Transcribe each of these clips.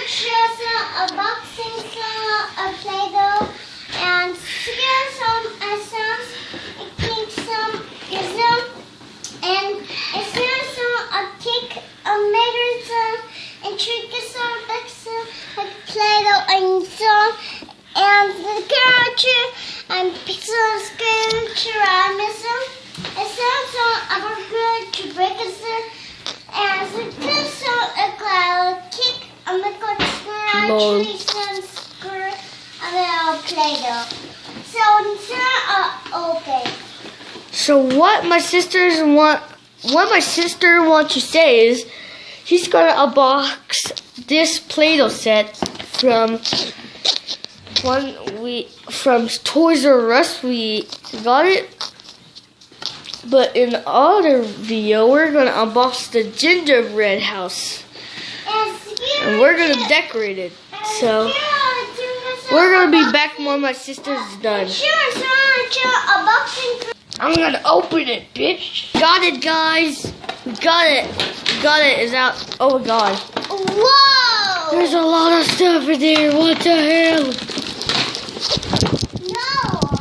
share some unboxing of Play-Doh and share some essence, I think some ism, and share some cake, medicine, and trick some extra like Play-Doh and some, and the character and pixels character I miss them. And some other good to break us and some a cloud kick a liquid actually some skirt of Play-Doh. So open. So what my sister wants to say is she's gonna unbox this Play-Doh set from Toys R Us. We got it. But in the other video, we're going to unbox the gingerbread house. And we're going to decorate it. So, we're going to be back when my sister's done. I'm going to open it, bitch. Got it, guys. We got it. Got it. It's out. Oh, my God. Whoa! There's a lot of stuff in there. What the hell? No.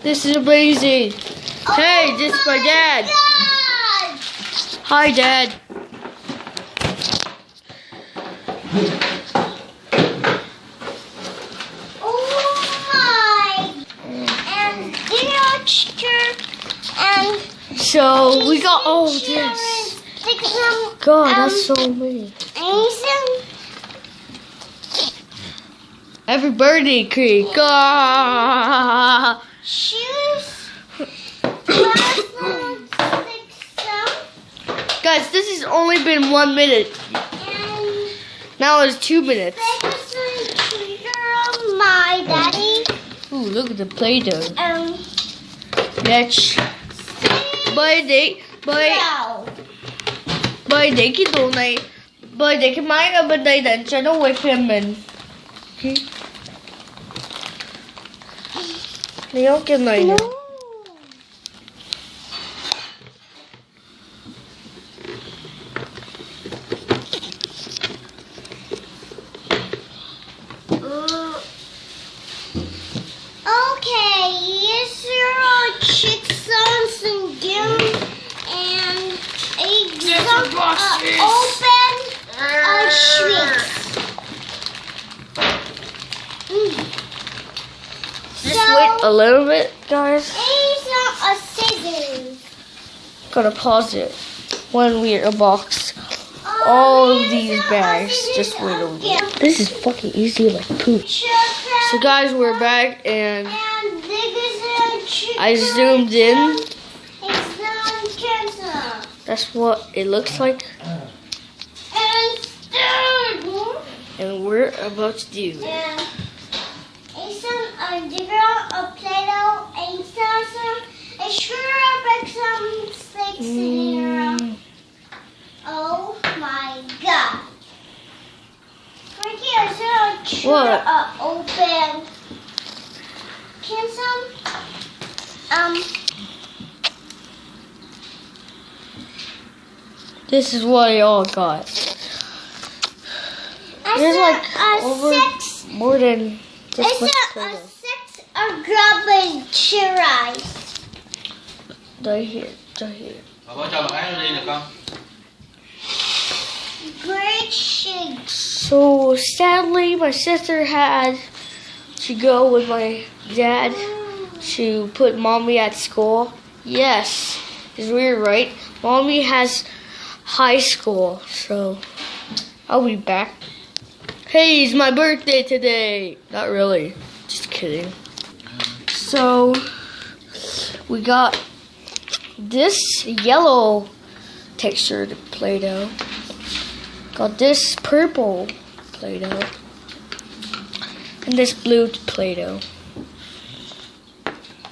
This is amazing. Hey, this is my dad. God. Hi, Dad. Oh my! And so we got all this. God, that's so many. Happy birthday, Creek. Shoes. Guys, this has only been 1 minute. Now it's 2 minutes. My daddy. Ooh, look at the Play-Doh. Let's bởi để cái đồ này, bởi để cái máy ở bên đây để cho nó quay phim mình. Lấy cái này nè. Okay, here's your chicks and gum and open sweets. Just wait a little bit, guys. These are scissors. Gotta pause it when we unbox all of these bags. Just wait a little. This is fucking easy like poop. So guys, we're back and I zoomed in. That's what it looks like. And we're about to do. Oh my God. Right here, so what? Open. Can This is what y'all got. There's like more than just much Play-Doh. 6 of garbage rice. Right here. Great shake. So sadly, my sister had to go with my dad to put mommy at school. Yes, because we were right. Mommy has high school, so I'll be back. Hey, it's my birthday today. Not really, just kidding. So we got this yellow textured Play-Doh. Got this purple Play-Doh. And this blue Play-Doh.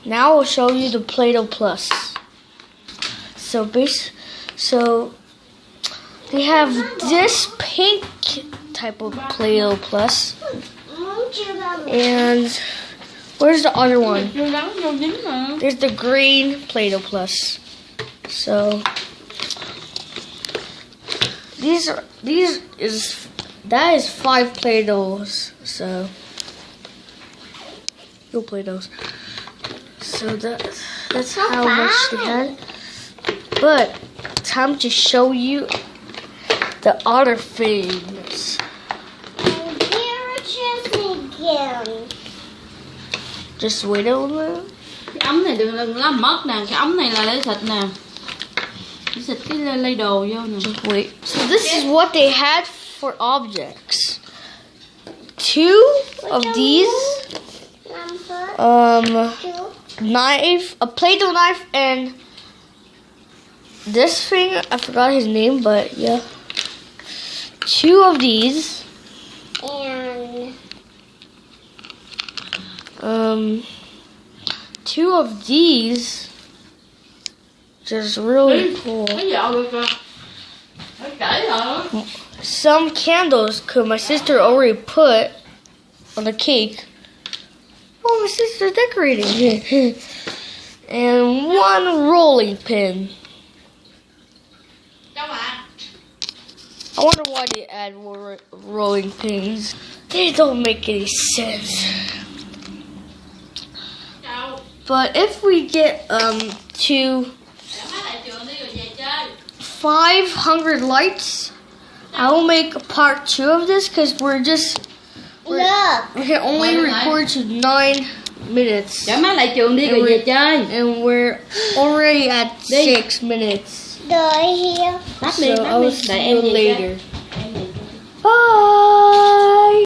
Now I'll show you the Play-Doh Plus. So they have this pink type of Play-Doh Plus. And where's the other one? There's the green Play-Doh Plus. So these is that is 5 Play-Dohs. So you'll play those. So that's how much they had. But time to show you the other things. And here just begin. Just wait a minute. Cái ống này đừng làm mất nè. Cái ống này là để xịt nè. Để xịt cái lay đồ vô nè. Just wait. So this is what they had for objects. 2 of these. Number 2. Knife, a Play-Doh knife, and this thing, I forgot his name, but yeah. 2 of these. And 2 of these. Just really cool. Cái dạo được rồi. Phải kể rồi. Some candles, cause my sister already put on the cake. Oh, my sister decorating it. And 1 rolling pin. Chào bạn. I wonder why they add more rolling pins. They don't make any sense. Chào. But if we get to Để má lại trường đi rồi về chơi. 500 lights, I will make a part 2 of this because look. we can only record to 9 minutes. Để má lại trường đi rồi về chơi. And we're already at Đi. 6 minutes. The here. Tắt đi, So tắt I will đi. see Để em you về chơi. later. Em về chơi. Bye.